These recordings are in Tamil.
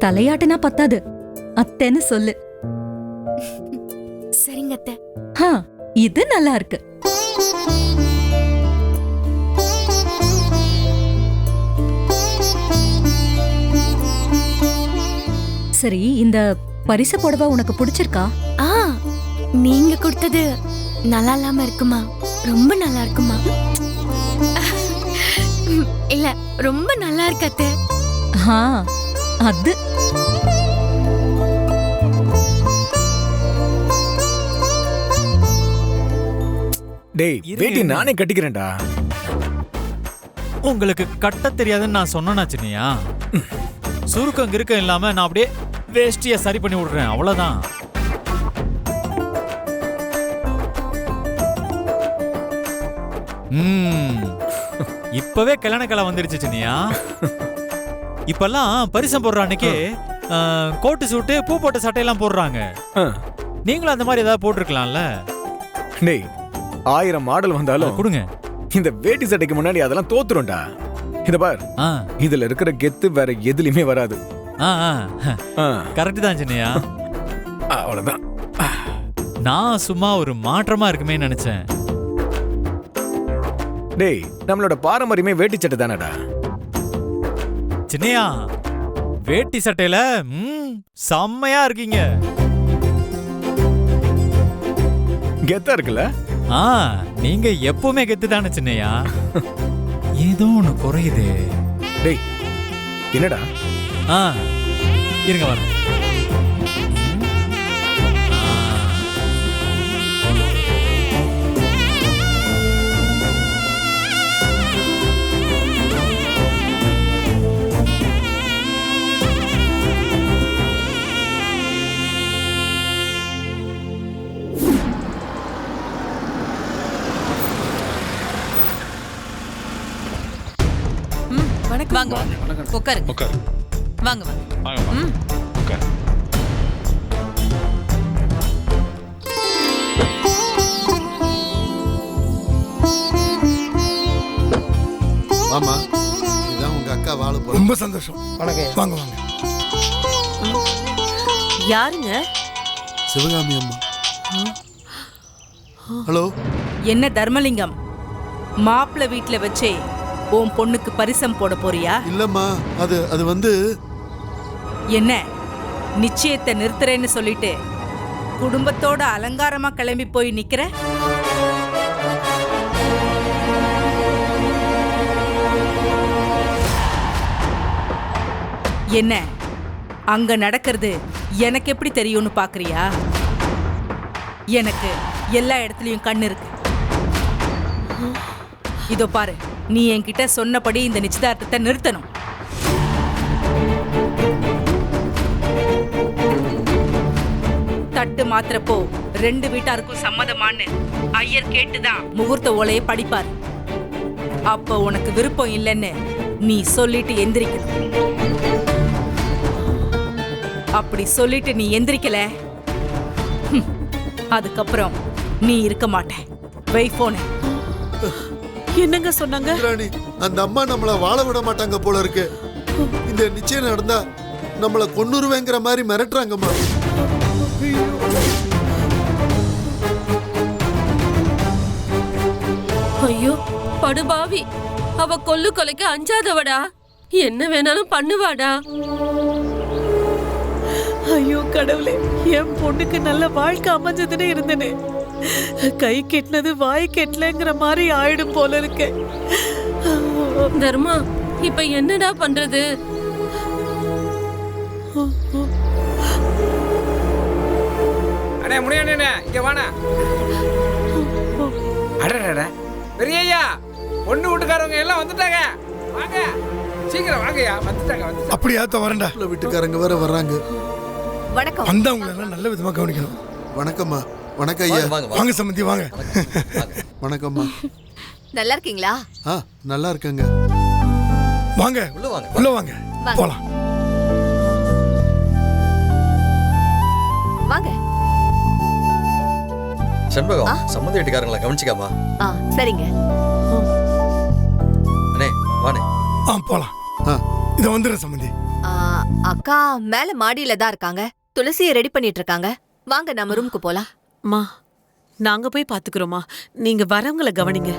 தலையாட்டுனா பத்தாது, அத்தைன்னு சொல்லு. சரிங்க அத்தை. இது நல்லா இருக்கு. சரி, இந்த பரிசு புடவை உனக்கு பிடிச்சிருக்கா? நீங்க கொடுத்தது நல்லா இல்லாம இருக்குமா? ரொம்ப நல்லா இருக்குமா? இல்ல, ரொம்ப நல்லா இருக்கு அத்தை. அது டேய், வேட்டி நானே கட்டிக்கிறேன்டா. உங்களுக்கு கட்ட தெரியாதுன்னு நான் சொன்னா சின்னையா? சுருக்கம் கிருக்கம் இல்லாம நான் அப்படியே வேஷ்டிய சரி பண்ணி விடுறேன், அவ்வளவுதான். இப்பவே கல்யாண கலை வந்துருச்சு சின்னையா. இப்பெல்லாம் பரிசம் போடுற அன்னைக்கு கோட்டு சூட்டு பூ போட்ட சட்டையெல்லாம் போடுறாங்க. நீங்களும் அந்த மாதிரி ஏதாவது போட்டிருக்கலாம்ல. டேய், 1000 மாடல் வந்தாலும் கொடுங்க, இந்த வேட்டி சட்டைக்கு முன்னாடி அதெல்லாம் தோத்துரும்டா. இத பார், இதுல இருக்கிற கெத்து வேற எதுலயுமே வராது. கரெக்ட் தான் சின்னையா. அவ்வளவுதான். நான் சும்மா ஒரு மாற்றமா இருக்குமே நினைச்சேன். டேய், நம்மளோட பாரம்பரியமே வேட்டி சட்டை தானடா. சின்னையா, வேட்டி சட்டையில செம்மையா இருக்கீங்க. கெத்தா இருக்குல்ல? நீங்க எப்பவுமே கெத்து தானே சின்னையா. ஏதோ ஒண்ணு குறையுது. டேய், என்னடா? இருங்க வரேன். வாங்க உட்காருங்க. வாங்க வாங்க. மாமா, இதான் உங்க அக்கா வாழ போறோம். ரொம்ப சந்தோஷம். வணக்கம். வாங்க வாங்க. யாருங்க? சிவகாமி அம்மா. ஹலோ. என்ன தர்மலிங்கம், மாப்பிள்ளை வீட்டுல வச்சே உன் பொண்ணுக்கு பரிசம் போட போறியா? இல்லம்மா, அது வந்து என்ன நிச்சயத்தை நிறுத்துறேன்னு சொல்லிட்டு குடும்பத்தோட அலங்காரமா கிளம்பி போய் நிக்கிற? என்ன அங்க நடக்கிறது எனக்கு எப்படி தெரியும்னு பாக்குறியா? எனக்கு எல்லா இடத்துலயும் கண்ணு இருக்கு. இதோ பாரு, நீ என்கிட்ட சொன்னபடி இந்த நிச்சயதார்த்தத்தை நிறுத்தணும். தட்டு மாத்திரப்போ 2 வீட்டாருக்கும் சம்மதமான்னு ஐயர் கேட்டுதான் முகூர்த்த ஓலையை படிப்பார். அப்ப உனக்கு விருப்பம் இல்லைன்னு நீ சொல்லிட்டு எந்திரிக்கணும். அப்படி சொல்லிட்டு நீ எந்திரிக்கல, அதுக்கப்புறம் நீ இருக்க மாட்ட. வை போன. என்னங்க சொன்னாங்க? அந்த அம்மா நம்மள வாழ விட மாட்டாங்க போல இருக்கு. இந்த நிச்சயம் நடந்தா நம்மள கொன்னுருவேங்கிற மாதிரி மிரட்டுறாங்கம்மா. ஐயோ படுபாவி, அவ கொல்லு கொலைக்கு அஞ்சாதவடா. என்ன வேணாலும் பண்ணுவாடா. ஐயோ கடவுளே, என் பொண்ணுக்கு நல்ல வாழ்க்கை அமைஞ்சதுன்னு இருந்தனே, கை கெட்டினது வாய் கெட்டலங்கிற மாதிரி ஆயிடும் போல இருக்கு. தர்மா, இப்ப என்னடா பண்றது? அண்ணே முடியாண்ணே, இங்க வாண்ணா. அடடா பெரியய்யா, பொண்ணு வீட்டுக்காரவங்க எல்லாம் வந்துட்டாங்க. வாங்க சீக்கிரம் வாங்கய்யா. வந்துட்டாங்க. அப்படியா? வரேன்டா. வீட்டுக்காரங்க வேற வர்றாங்க. வணக்கம். வந்தவங்களை எல்லாம் நல்ல விதமா கவனிக்கணும். வணக்கம்மா. வணக்கம் ஐயா. வாங்க சம்பந்தி, வாங்க. வணக்கம்மா. நல்லா இருக்கீங்களா? நல்லா இருக்கேங்க. வாங்க உள்ள வாங்க, போலாம். வாங்க. செண்பகம், சம்மந்தி வீட்டுக்காரங்களா கவனிச்சிக்காமா? சரிங்க. அண்ணே வாண்ணே. போலாம். இத வந்துடுறேன் சம்பந்தி. அக்கா மேல மாடியில தான் இருக்காங்க. துளசியை ரெடி பண்ணிட்டு இருக்காங்க. வாங்க நம்ம ரூமுக்கு போலாம். மா நாங்க போய் பாத்துக்கிறோமா, நீங்க வரவங்கள கவனிங்க.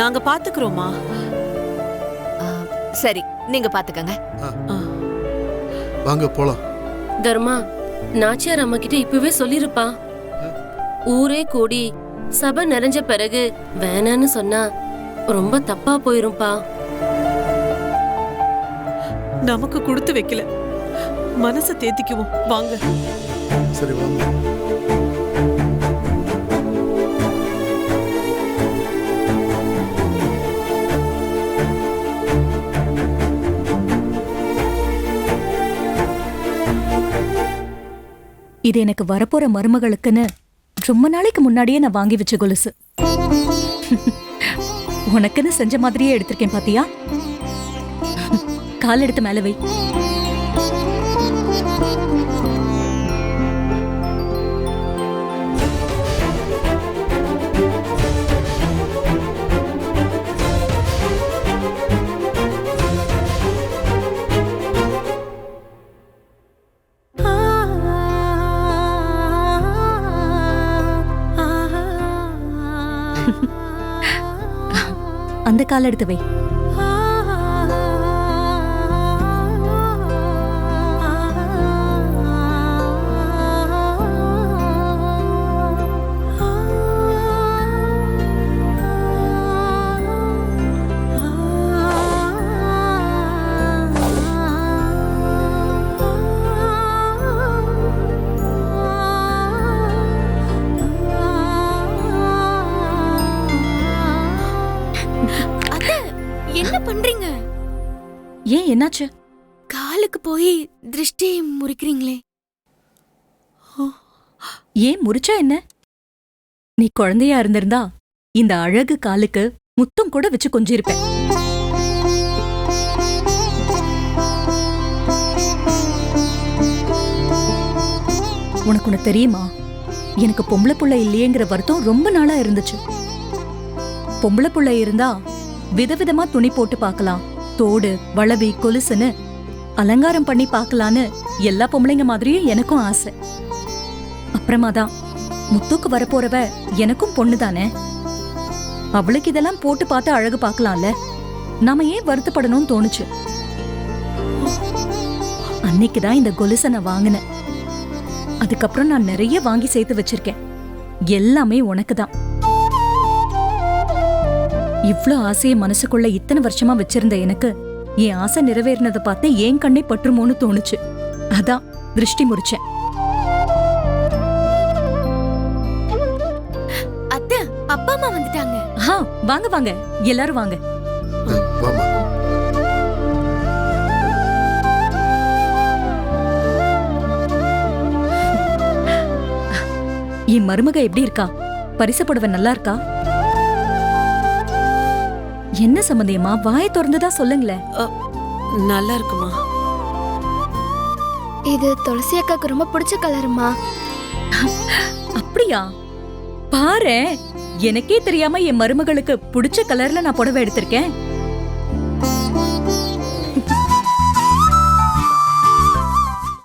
நாங்க பாத்துக்கிறோமா. சரி, நீங்க பாத்துக்கங்க. வாங்க போலாம். தர்மா, நாச்சியார் அம்மா கிட்ட இப்பவே சொல்லிருப்பா. ஊரே கூடி சபை நிறைஞ்ச பிறகு வேணான்னு சொன்னா ரொம்ப தப்பா போயிரும்பா. நமக்கு கொடுத்து வைக்கல, மனசை தேத்திக்குவோம். வாங்க. சரி வாங்க. இது எனக்கு வரப்போற மருமகளுக்குன்னு ரொம்ப நாளைக்கு முன்னாடியே நான் வாங்கி வச்ச கொலுசு. உனக்குன்னு செஞ்ச மாதிரியே எடுத்திருக்கேன் பாத்தியா? கால் எடுத்து மேல வை. அந்த கால் எடுத்து வை. என்ன பண்றீங்க? ஏன், என்னாச்சு? காலுக்கு போய் திருஷ்டி முறிக்கிறீங்களே. ஏன் முறிச்சா என்ன? நீ குழந்தையா இருந்திருந்தா இந்த அழகு காலுக்கு முத்தம் கூட வச்சு கொஞ்சிருப்பேன். உனக்கு ஒண்ணு தெரியுமா? எனக்கு பொம்பளை புள்ள இல்லையேங்கிற வருத்தம் ரொம்ப நாளா இருந்துச்சு. பொம்பளை புள்ள இருந்தா விதவிதமா துணி போட்டு பார்க்கலாம், தோடு வளவி கொலுசுன்னு அலங்காரம் பண்ணி பார்க்கலான்னு எல்லா பொம்பளைங்க மாதிரியும் எனக்கும் ஆசை. அப்புறமா தான் முத்துக்கு வரப்போறவ எனக்கும் பொண்ணுதானே, அவளுக்கு இதெல்லாம் போட்டு பார்த்து அழகு பார்க்கலாம்ல, நாம ஏன் வருத்தப்படணும்னு தோணுச்சு. அன்னைக்குதான் இந்த கொலுசை நான் வாங்கினேன். அதுக்கப்புறம் நான் நிறைய வாங்கி சேர்த்து வச்சிருக்கேன். எல்லாமே உனக்கு தான். இவ்ளோ ஆசையை மனசுக்குள்ள இத்தனை வருஷமா வச்சிருந்த எனக்கு என் ஆசை நிறைவேறினதை பார்த்து ஏன் கண்ணை பற்றுமோன்னு தோணுச்சு. அதான் திருஷ்டி முறிச்சேன். அத்தை, அப்பா அம்மா வந்துட்டாங்க. வாங்க வாங்க, எல்லாரும் வாங்க. என் மருமக எப்படி இருக்கா? பரிசு புடவை நல்லா இருக்கா? என்ன சம்பந்தியமா? வாயை திறந்துதான் சொல்லுங்களேன். நல்லா இருக்குமா. இது துளசி அக்காக்கு ரொம்ப பிடிச்ச கலருமா. அப்படியா? பாரு, எனக்கே தெரியாம என் மருமகளுக்கு பிடிச்ச கலர்ல நான் புடவை எடுத்திருக்கேன்.